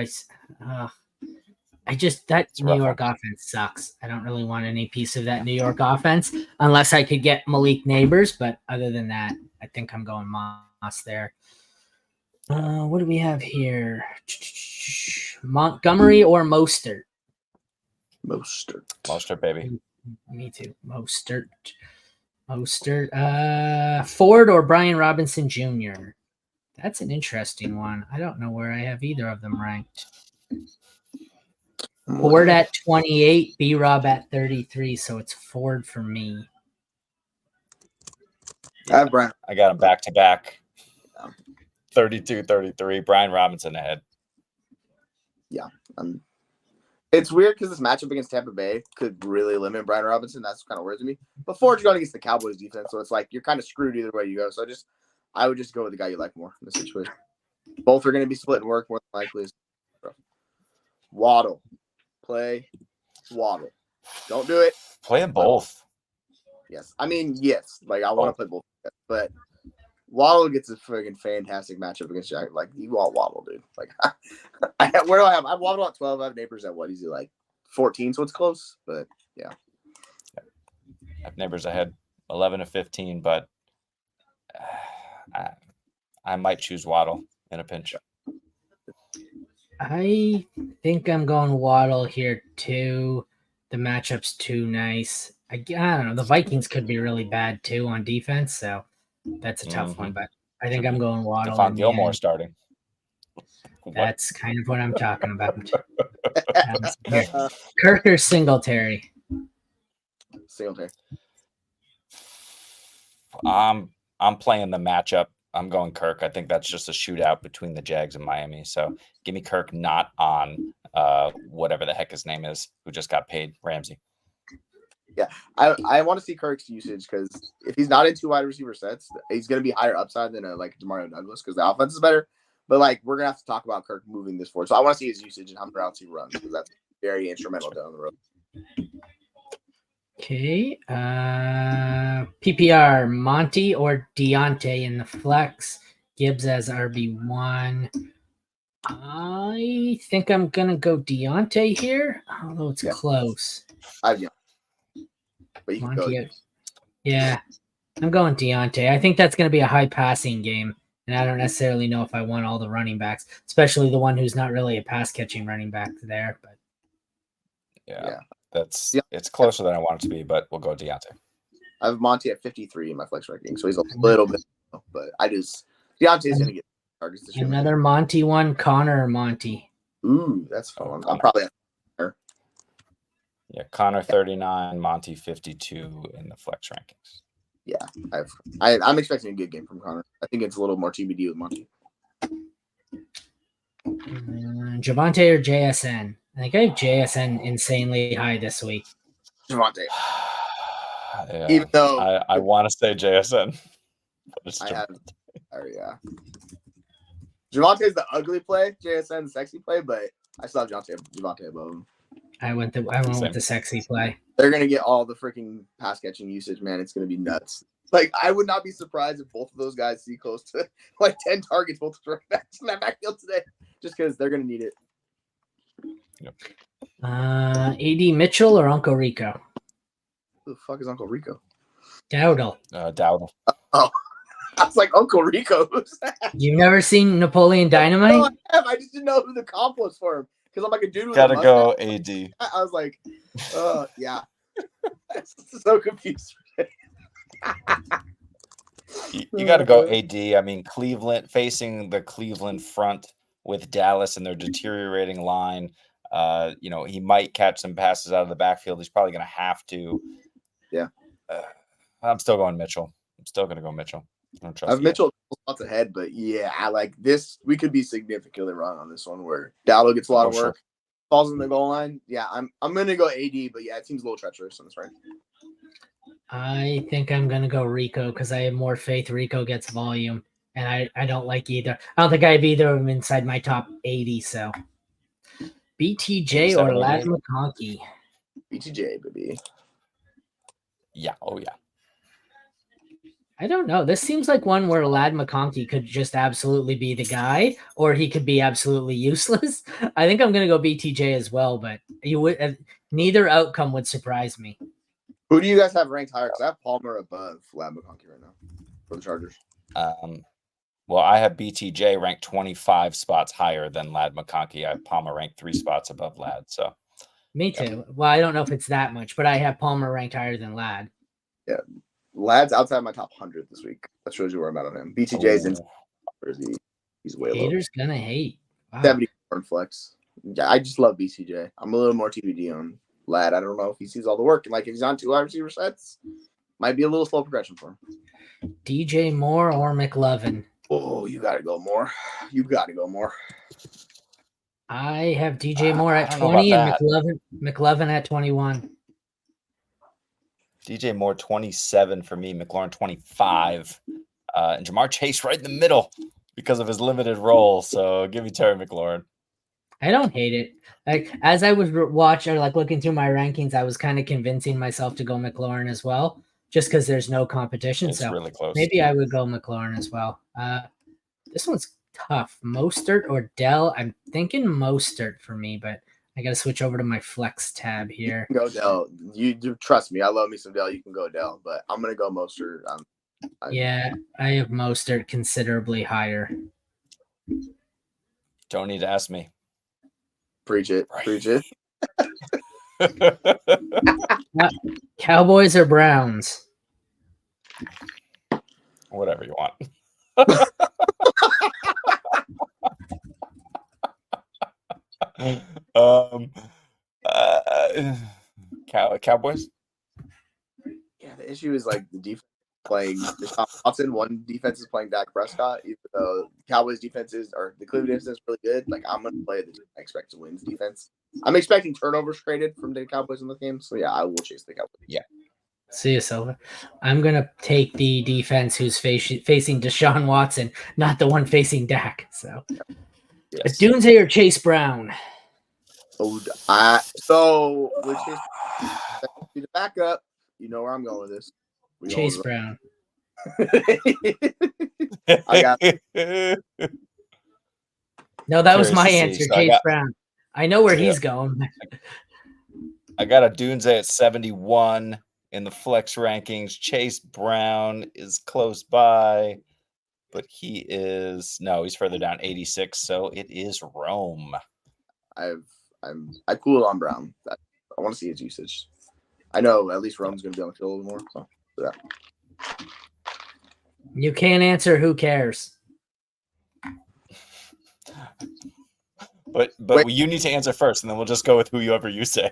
that New York offense sucks. I don't really want any piece of that New York offense unless I could get Malik Neighbors. But other than that, I think I'm going Moss there. What do we have here? Montgomery or Mostert?
Mostert,
baby.
Me too. Mostert. Ford or Brian Robinson Jr.? That's an interesting one. I don't know where I have either of them ranked. Ford at 28, B-Rob at 33, so it's Ford for me.
I have Brian.
I got him back-to-back. 32-33. Brian Robinson ahead.
Yeah. It's weird because this matchup against Tampa Bay could really limit Brian Robinson. That's kind of weird to me. But Ford's going against the Cowboys defense, so it's like you're kind of screwed either way you go. So I would just go with the guy you like more in this situation. Both are going to be split and work more than likely. Waddle. Play Waddle. Don't do it.
Play them both.
Yes. I mean, yes. Like, I want to play both. But Waddle gets a friggin' fantastic matchup against Jack. Like, you want Waddle, dude. Like, where do I have? I have Waddle at 12. I have Neighbors at what? Is he like 14? So it's close. But, yeah.
I have Neighbors ahead 11-15, but I might choose Waddle in a pinch.
I think I'm going Waddle here too. The matchup's too nice. I don't know. The Vikings could be really bad too on defense, so that's a tough one. But I think I'm going Waddle.
Stephon Gilmore starting.
That's kind of what I'm talking about. Kirk or Singletary?
Singletary.
I'm playing the matchup. I'm going Kirk. I think that's just a shootout between the Jags and Miami. So give me Kirk not on whatever the heck his name is, who just got paid, Ramsey.
Yeah, I want to see Kirk's usage because if he's not in 2 wide receiver sets, he's going to be higher upside than like Demario Douglas because the offense is better. But like we're going to have to talk about Kirk moving this forward. So I want to see his usage and how many routes he runs because that's very instrumental down the road.
Okay. PPR, Monty or Deontay in the flex. Gibbs as RB1. I think I'm going to go Deontay here, although it's close.
But you can go.
Yeah, I'm going Deontay. I think that's going to be a high passing game, and I don't necessarily know if I want all the running backs, especially the one who's not really a pass catching running back there. But
Yeah.
Yeah.
It's closer than I want it to be, but we'll go Deontay.
I have Monty at 53 in my flex ranking, so he's a little bit, but Deontay's going to get targets this year.
Another Monty one, Connor or Monty?
Ooh, that's fun.
Connor.
I'm probably at
Yeah, Connor 39, Monty 52 in the flex rankings.
Yeah, I'm expecting a good game from Connor. I think it's a little more TBD with Monty.
Javante or JSN? I think I have JSN insanely high this week.
Javante.
Yeah,
Even though
I want to say JSN, but it's
yeah. Javante's the ugly play, JSN the sexy play, but I still have Javante above him.
I went with the sexy play.
They're gonna get all the freaking pass catching usage, man. It's gonna be nuts. Like, I would not be surprised if both of those guys see close to like 10 targets both in that backfield today, just because they're gonna need it.
Yep.
AD Mitchell or Uncle Rico?
Who the fuck is Uncle Rico?
Dowdle.
Dowdle.
Oh, I was like, Uncle Rico.
You've never seen Napoleon Dynamite?
No, I have. I just didn't know who the comp was for him because I'm like a dude with
Gotta
a
go AD.
I was like, yeah. I'm so confused.
You got to go AD. I mean, Cleveland facing the Cleveland front with Dallas and their deteriorating line. He might catch some passes out of the backfield. He's probably going to have to.
Yeah.
I'm still going Mitchell. I'm still going to go Mitchell. I don't trust
Mitchell spots ahead, but yeah, I like this. We could be significantly wrong on this one where Dowdle gets a lot of work, falls in the goal line. Yeah, I'm going to go AD, but yeah, it seems a little treacherous on this right.
I think I'm going to go Rico because I have more faith Rico gets volume, and I don't like either. I don't think I have either of them inside my top 80, so. BTJ or Ladd McConkey?
BTJ, baby.
Yeah. Oh, yeah.
I don't know. This seems like one where Ladd McConkey could just absolutely be the guy, or he could be absolutely useless. I think I'm going to go BTJ as well, but neither outcome would surprise me.
Who do you guys have ranked higher? Because I have Palmer above Ladd McConkey right now for the Chargers.
Well, I have BTJ ranked 25 spots higher than Ladd McConkey. I have Palmer ranked 3 spots above Ladd. So,
me too. Well, I don't know if it's that much, but I have Palmer ranked higher than Ladd.
Yeah, Ladd's outside my top 100 this week. That shows you where I'm at on him. BTJ's in. He's way low.
Haters gonna hate.
Wow. 74 flex. Yeah, I just love BCJ. I'm a little more TBD on Ladd. I don't know if he sees all the work. And like if he's on 2 wide receiver sets, might be a little slow progression for him.
DJ Moore or McLovin?
Oh, you gotta go more.
I have DJ Moore at 20 and McLovin at 21.
DJ Moore 27 for me, McLaurin 25, and Jamar Chase right in the middle because of his limited role. So give me Terry McLaurin.
I don't hate it. Like as I was watching or like looking through my rankings, I was kind of convincing myself to go McLaurin as well, just because there's no competition.
It's really close.
Maybe I would go McLaurin as well. This one's tough. Mostert or Dell? I'm thinking Mostert for me, but I got to switch over to my flex tab here.
Go Dell. You trust me. I love me some Dell. You can go Dell, but I'm gonna go Mostert.
Yeah, I have Mostert considerably higher.
Don't need to ask me.
Preach it. Right. Preach it.
Cowboys or Browns?
Whatever you want. Cowboys.
Yeah, the issue is like the defense playing Deshaun Watson. One defense is playing Dak Prescott, even though Cowboys defenses or the Cleveland defense is really good. Like I'm gonna play the I expect to wins defense. I'm expecting turnovers created from the Cowboys in the game. So yeah, I will chase the Cowboys.
Yeah.
See you, Silva. I'm gonna take the defense who's facing Deshaun Watson, not the one facing Dak. So, yes. Dunze or Chase Brown?
So with Chase, be the backup. You know where I'm going with this.
Chase Brown.
I got.
No, that was my answer. So Chase Brown. I know where he's going.
I got a Dunze at 71 in the flex rankings. Chase Brown is close by, but he's further down, 86. So it is Rome.
I cool on Brown. I want to see his usage. I know at least Rome's going to be on the field a little more. So yeah.
You can't answer. Who cares?
But
Wait.
you need to answer first, and then we'll just go with whoever you say.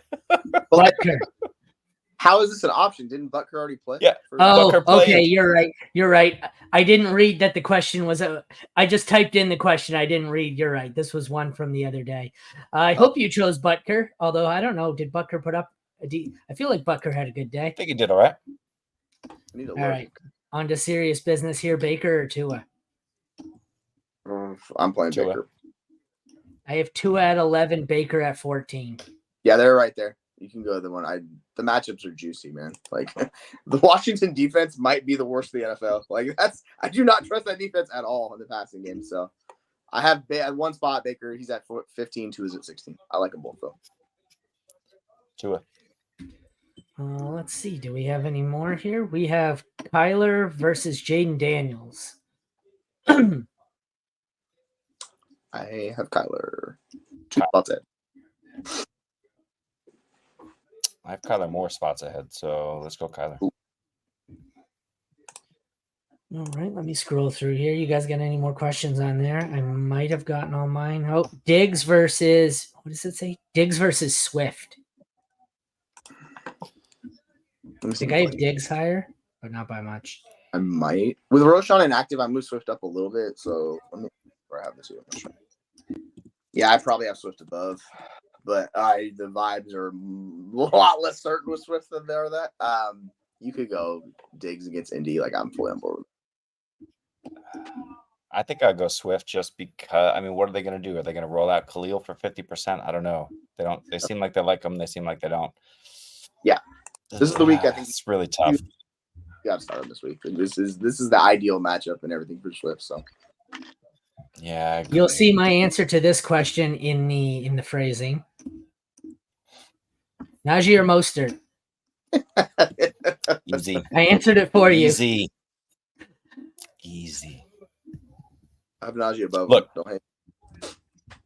Butker.
How is this an option? Didn't Butker already play?
Yeah.
Oh,
Butker played.
okay. You're right. You're right. I didn't read that the question was. I just typed in the question. I didn't read. You're right. This was one from the other day. I hope you chose Butker. Although I don't know. Did Butker put up I feel like Butker had a good day.
I think he did all right.
All
right. On to serious business here. Tua or Tua?
I'm playing
Tua.
Baker.
I have Tua at 11, Baker at 14.
Yeah, they're right there. You can go to the one. The matchups are juicy, man. Like the Washington defense might be the worst of the NFL. Like I do not trust that defense at all in the passing game. So I have at one spot Baker. He's at 15. Tua is at 16. I like them both though.
Tua.
Let's see. Do we have any more here? We have Kyler versus Jaden Daniels.
I have Kyler. 2 spots ahead.
I have Kyler more spots ahead, so let's go Kyler.
All right, let me scroll through here. You guys got any more questions on there? I might have gotten all mine. Oh, Diggs versus, what does it say? Diggs versus Swift. I think I have Diggs higher, but not by much.
I might. With Roshan inactive, I moved Swift up a little bit. So let me where I have this here. Yeah, I probably have Swift above, but the vibes are a lot less certain with Swift than they are that. You could go Diggs against Indy. Like I'm fully on board.
I think I'd go Swift just because. I mean, what are they going to do? Are they going to roll out Khalil for 50%? I don't know. They don't. They seem like they like him. They seem like they don't.
Yeah. This is the week I think
it's really tough.
You got to start him this week. And this is the ideal matchup and everything for Swift. So
yeah,
you'll see my answer to this question in the phrasing. Najee or Mostert?
Easy.
I answered it for you.
Easy.
I have Najee above.
Look.
Don't hate.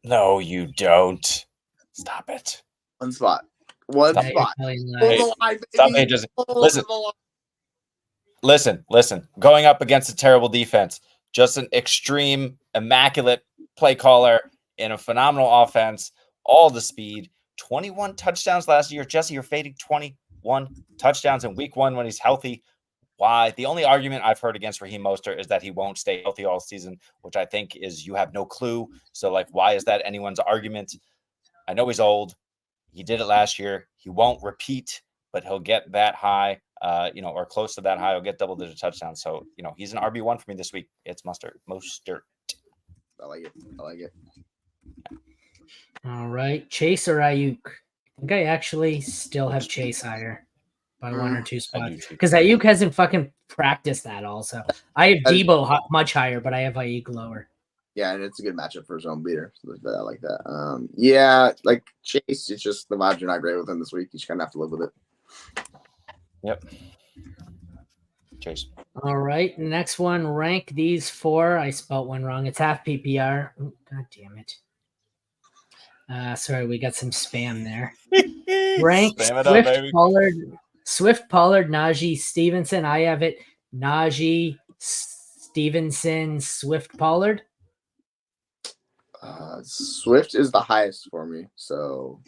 No, you don't. Stop it.
One spot. One
Stop.
spot.
Hey, stop it. Just listen. Going up against a terrible defense, just an extreme, immaculate play caller in a phenomenal offense, all the speed, 21 touchdowns last year. Jesse, you're fading 21 touchdowns in week 1 when he's healthy. Why? The only argument I've heard against Raheem Mostert is that he won't stay healthy all season, which I think is you have no clue. So, like, why is that anyone's argument? I know he's old. He did it last year. He won't repeat, but he'll get that high, or close to that high. He'll get double-digit touchdowns. So, he's an RB1 for me this week. It's Mostert.
I like it.
All right. Chase or Ayuk? I think I actually still have Chase higher by 1 or 2 spots. Because Ayuk hasn't fucking practiced that also. I have Debo much higher, but I have Ayuk lower.
Yeah, and it's a good matchup for his own beater. So I like that. Yeah, like Chase, it's just the vibes are not great with him this week. You just kind of have to live with it.
Yep. Chase.
All right. Next one, rank these 4. I spelled one wrong. It's half PPR. Oh, God damn it. Sorry, we got some spam there. Rank Swift, Pollard, Najee, Stevenson. I have it Najee, Stevenson, Swift, Pollard.
Swift is the highest for me, so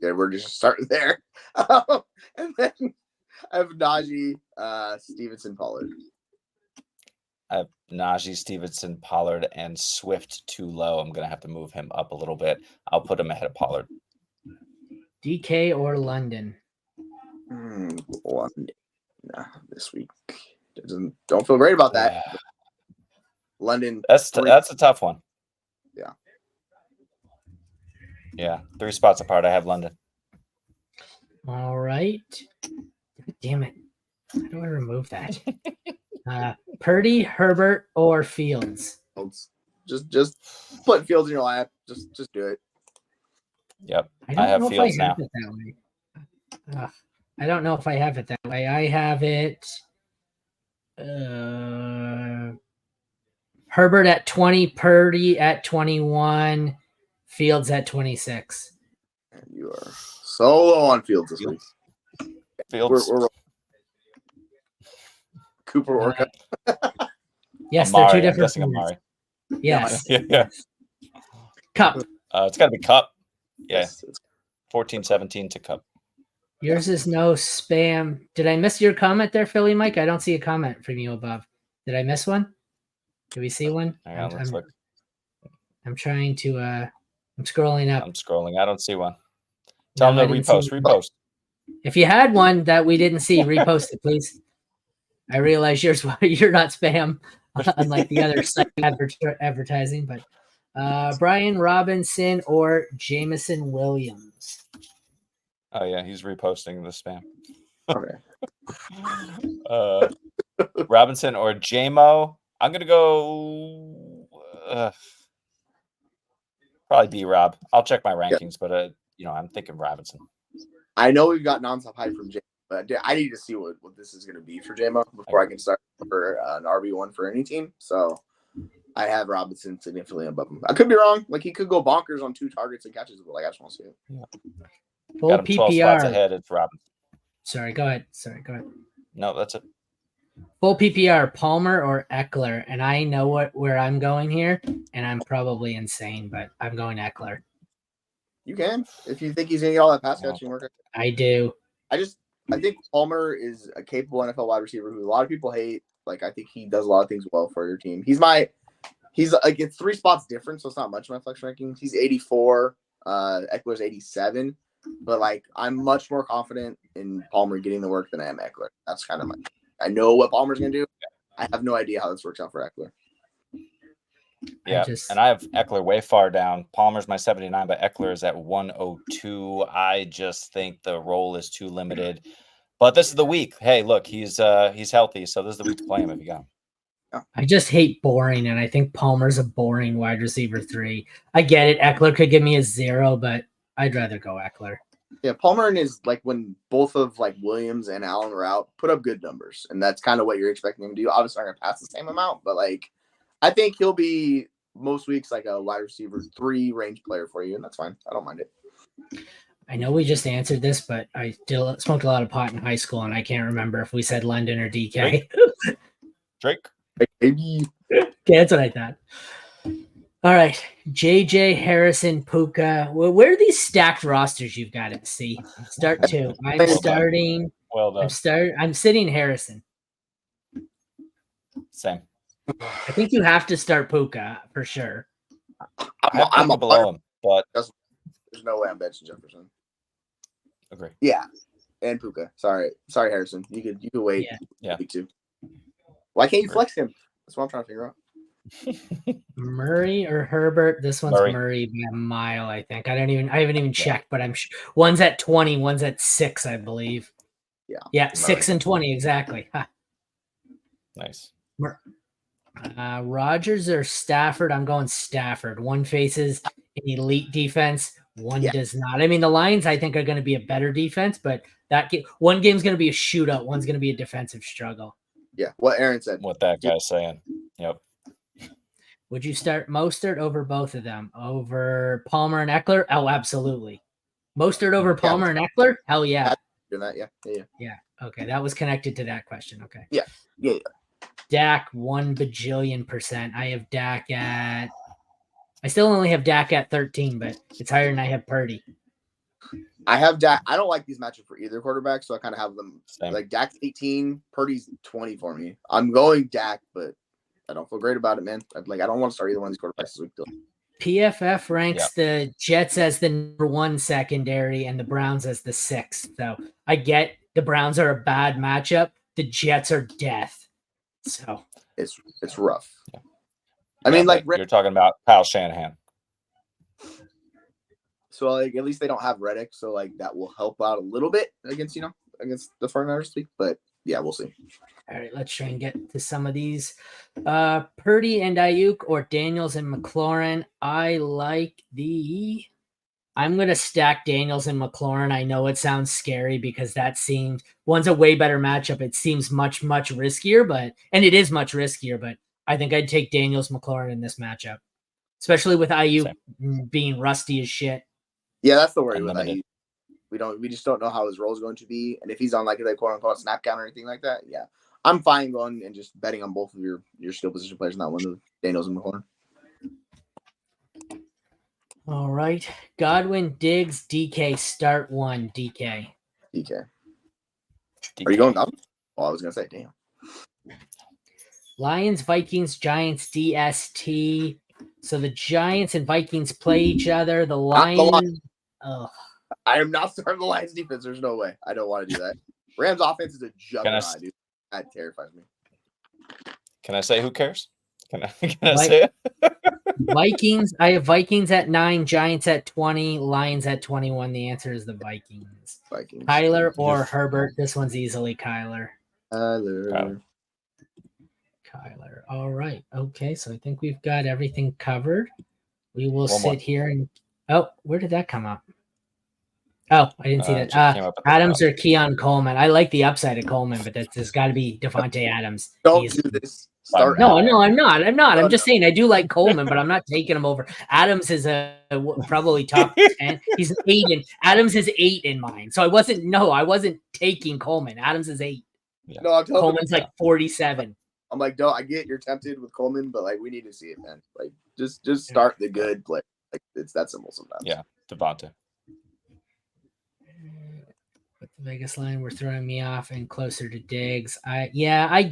we're just starting there. And then I have Najee, Stevenson, Pollard.
I have Najee, Stevenson, Pollard, and Swift too low. I'm going to have to move him up a little bit. I'll put him ahead of Pollard.
DK or London?
London this week. Don't feel great about that.
Yeah.
London.
That's a tough one.
Yeah.
Yeah, 3 spots apart. I have London.
All right. Damn it. How do I remove that? Purdy, Herbert, or Fields?
Just put Fields in your lap. Just do it.
Yep. I have Fields now.
I don't know if I have it that way. I have it Herbert at 20, Purdy at 21, Fields at 26.
You are So low on Fields this week.
Fields.
We're Cooper Orca.
Yes,
Amari.
they're two
I'm
different
guessing
players.
Amari.
Yes.
Yeah.
Cup.
It's got to be Cup. Yeah.
Yes,
14-17 to Cup.
Yours is no spam. Did I miss your comment there, Philly Mike? I don't see a comment from you above. Did I miss one? Do we see one?
Hang on, let's look.
I'm trying to I'm scrolling up.
I'm scrolling. I don't see one. Tell them to repost.
If you had one that we didn't see, repost it, please. I realize you're not spam, unlike the other site advertising, but Brian Robinson or Jameson Williams.
Oh yeah, he's reposting the spam.
Okay.
Robinson or JMO. I'm gonna go probably B-Rob. I'll check my rankings, but I'm thinking Robinson.
I know we've got nonstop hype from J, but I need to see what this is going to be for JMO before I can start for an RB1 for any team. So I have Robinson significantly above him. I could be wrong. Like he could go bonkers on 2 targets and catches, but I just want to see it.
Yeah.
Full
Got him 12 spots
PPR.
ahead. It's Robinson.
Sorry, go ahead.
No, that's it.
Full PPR, Palmer or Eckler, and I know where I'm going here, and I'm probably insane, but I'm going Eckler.
You can if you think he's going to get all that pass catching work.
I do.
I think Palmer is a capable NFL wide receiver who a lot of people hate. Like I think he does a lot of things well for your team. He's like it's 3 spots different, so it's not much of my flex rankings. He's 84. Eckler's 87. But like I'm much more confident in Palmer getting the work than I am Eckler. That's kind of I know what Palmer's gonna do. I have no idea how this works out for Eckler.
Yeah, and I have Eckler way far down. Palmer's my 79, but Eckler is at 102. I just think the role is too limited. But this is the week. Hey, look, he's healthy, so this is the week to play him if you got him.
I just hate boring, and I think Palmer's a boring wide receiver 3. I get it. Eckler could give me a 0, but I'd rather go Eckler.
Yeah, Palmer and his like when both of like Williams and Allen were out, put up good numbers, and that's kind of what you're expecting him to do. Obviously, not gonna pass the same amount, but like I think he'll be most weeks like a wide receiver 3 range player for you, and that's fine. I don't mind it.
I know we just answered this, but I smoked a lot of pot in high school, and I can't remember if we said London or DK.
Drake.
Maybe.
Okay, that's what I thought. All right, JJ, Harrison, Puka. Where are these stacked rosters you've got at C? Start 2. I'm starting.
Well done.
I'm sitting Harrison.
Same.
I think you have to start Puka for sure.
I'm below him, but
there's no way I'm benching Jefferson.
Agree.
Yeah, and Puka. Sorry, Harrison. You could wait.
Yeah.
Week 2. Why can't you flex him? That's what I'm trying to figure out.
Murray or Herbert? This one's Murray by a mile, I think. I haven't even checked, but I'm sure one's at 20, one's at 6, I believe. Yeah, Murray. 6 and 20 exactly. Huh.
Nice.
Rodgers or Stafford? I'm going Stafford. One faces an elite defense, one does not. I mean, the Lions I think are going to be a better defense, but one game's going to be a shootout, one's going to be a defensive struggle.
Yeah, what Aaron said.
What that guy's saying. Yep.
Would you start Mostert over both of them? Over Palmer and Eckler? Oh, absolutely. Mostert over Palmer and Eckler? Hell yeah.
Doing that, yeah.
Okay, that was connected to that question. Okay.
Yeah.
Dak 1 bajillion %. I have Dak at. I still only have Dak at 13, but it's higher than I have Purdy.
I have Dak. I don't like these matchups for either quarterback, so I kind of have them like Dak's 18, Purdy's 20 for me. I'm going Dak, but I don't feel great about it, man. I don't want to start either one of these quarterbacks this week.
PFF ranks the Jets as the number 1 secondary and the Browns as the 6th. So I get the Browns are a bad matchup. The Jets are death. So
it's rough. Yeah. I mean, like
you're talking about Kyle Shanahan.
So like at least they don't have Reddick, so like that will help out a little bit against the 49ers this week. But yeah, we'll see.
All right, let's try and get to some of these. Purdy and Ayuk or Daniels and McLaurin. I'm going to stack Daniels and McLaurin. I know it sounds scary because one's a way better matchup. It seems much, much riskier, and it is much riskier, but I think I'd take Daniels McLaurin in this matchup, especially with Ayuk being rusty as shit.
Yeah, that's the worry with Ayuk. We just don't know how his role is going to be, and if he's on like a quote unquote snap count or anything like that, yeah, I'm fine going and just betting on both of your skill position players in that one, the Daniels and McLaurin.
All right, Godwin, Diggs, DK, start one. DK.
DK. Are you going down? Oh, I was gonna say, damn.
Lions, Vikings, Giants, DST. So the Giants and Vikings play each other. The Lions. Oh,
I am not starting the Lions defense. There's no way. I don't want to do that. Rams offense is a juggernaut, dude. That terrifies me.
Can I say who cares? Can I say it?
Vikings. I have Vikings at 9, Giants at 20, Lions at 21. The answer is the Vikings. Kyler or Herbert. This one's easily Kyler.
Kyler.
All right. Okay. So I think we've got everything covered. We will sit here and. Oh, where did that come up? Oh, I didn't see that. Adams or Keon Coleman. I like the upside of Coleman, but there's got to be Devontae Adams.
Don't do this.
No, I'm not. I'm just saying I do like Coleman, but I'm not taking him over. Adams is probably top 10. He's an 8 Adams is 8 in mine. So I wasn't taking Coleman. Adams is 8.
Yeah. No, I'm telling
Coleman's like 47.
I'm like, no, I get you're tempted with Coleman, but like we need to see it, man. Like just start the good play. Like it's that simple sometimes.
Yeah, Devontae.
With the Vegas line, we're throwing me off and closer to Diggs. I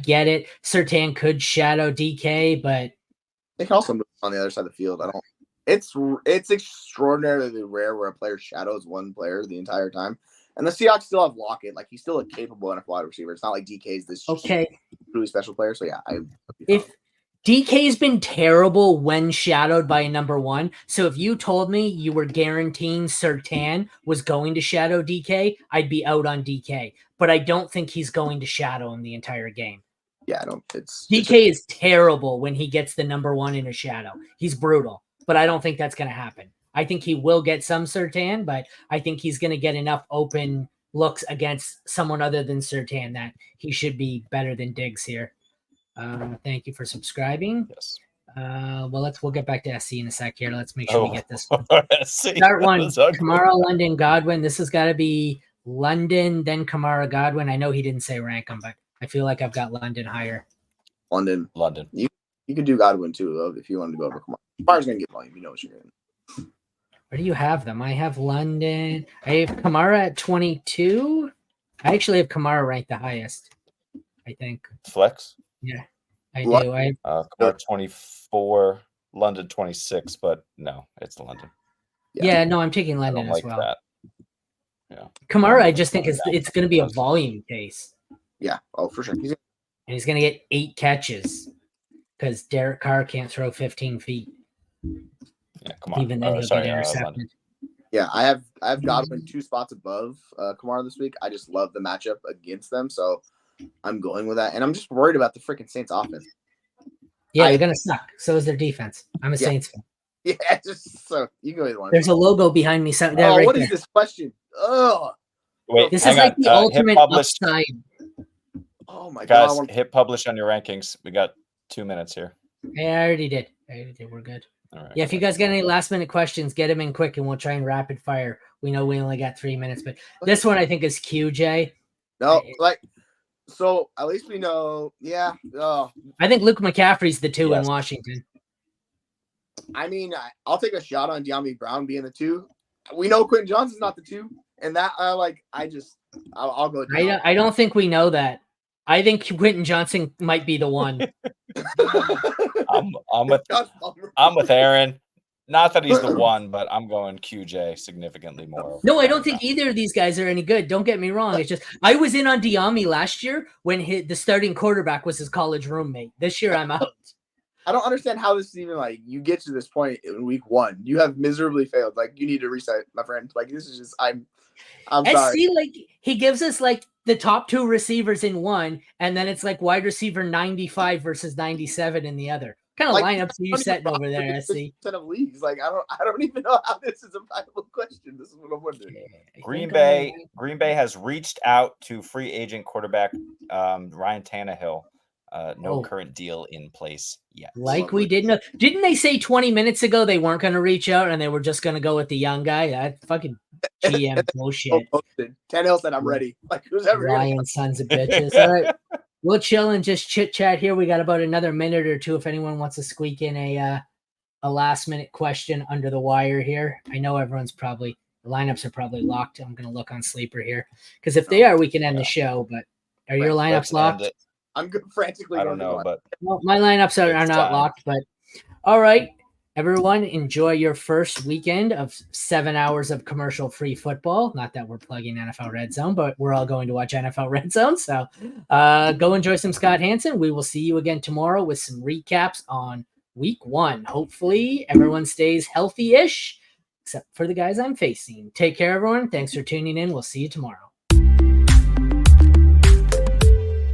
get it. Surtain could shadow DK, but
they can also move on the other side of the field. It's extraordinarily rare where a player shadows one player the entire time. And the Seahawks still have Lockett. Like he's still a capable NFL wide receiver. It's not like DK's this really special player. So yeah,
if DK's been terrible when shadowed by a number 1. So if you told me you were guaranteeing Surtain was going to shadow DK, I'd be out on DK. But I don't think he's going to shadow him the entire game.
Yeah, I don't.
DK is terrible when he gets the number 1 in a shadow. He's brutal, but I don't think that's going to happen. I think he will get some Surtain, but I think he's going to get enough open looks against someone other than Surtain that he should be better than Diggs here. Thank you for subscribing.
Yes.
We'll get back to SC in a sec here. Let's make sure we get this one.
Start
one. Kamara, London, Godwin. This has got to be London, then Kamara, Godwin. I know he didn't say rank him, but I feel like I've got London higher.
London.
You
can do Godwin too, though, if you wanted to go over Kamara. Kamara's gonna get volume. You know what you're getting.
Where do you have them? I have London. I have Kamara at 22. I actually have Kamara ranked the highest, I think.
Flex?
Yeah, I do.
Kamara 24, London 26, but no, it's London.
Yeah, no, I'm taking London as well.
That. Yeah.
Kamara, I just think it's going to be a volume case.
Yeah, for sure.
And he's going to get 8 catches because Derek Carr can't throw 15 feet.
Yeah, come on.
Even then, he'll get intercepted.
Yeah, I have Godwin 2 spots above Kamara this week. I just love the matchup against them, so I'm going with that. And I'm just worried about the freaking Saints offense.
Yeah, they're going to suck. So is their defense. I'm a Saints fan.
Yeah, just so you can go either one.
There's a logo behind me. So
what is this question? Oh,
wait,
this is like the ultimate upside.
Oh my
God!
Guys,
hit publish on your rankings. We got 2 minutes here.
Yeah, I already did. We're good.
All right.
Yeah, if you guys got any last minute questions, get them in quick, and we'll try and rapid fire. We know we only got 3 minutes, but this one I think is QJ.
No, so at least we know. Yeah.
I think Luke McCaffrey's the 2 in Washington.
I mean, I'll take a shot on De'Ami Brown being the 2. We know Quentin Johnson's not the 2, and that I'll go.
I don't think we know that. I think Quentin Johnson might be the 1.
I'm with Aaron. Not that he's the 1, but I'm going QJ significantly more.
No, I don't think either of these guys are any good. Don't get me wrong. It's just I was in on De'Ami last year when the starting quarterback was his college roommate. This year I'm out.
I don't understand how this is even you get to this point in week 1. You have miserably failed. You need to reset, my friend. This is just I'm sorry.
See, he gives us the top 2 receivers in one, and then it's wide receiver 95 versus 97 in the other. What kind of lineups are you setting over there, SC?
Of leagues. I don't even know how this is a viable question. This is what I'm wondering.
Green Bay has reached out to free agent quarterback Ryan Tannehill. No current deal in place yet.
Like we didn't they say 20 minutes ago they weren't going to reach out and they were just going to go with the young guy? That fucking GM bullshit.
Tannehill said, I'm ready. Like, who's ever
Lion sons of bitches. All right. We'll chill and just chit chat here. We got about another minute or two if anyone wants to squeak in a last minute question under the wire here. I know everyone's probably, the lineups are probably locked. I'm going to look on Sleeper here because if they are, we can end the show. But are your lineups locked?
I'm frantically.
I don't know, but
well, my lineups are not locked. But all right, everyone, enjoy your first weekend of 7 hours of commercial-free football. Not that we're plugging NFL Red Zone, but we're all going to watch NFL Red Zone. So go enjoy some Scott Hansen. We will see you again tomorrow with some recaps on Week 1. Hopefully, everyone stays healthy-ish, except for the guys I'm facing. Take care, everyone. Thanks for tuning in. We'll see you tomorrow.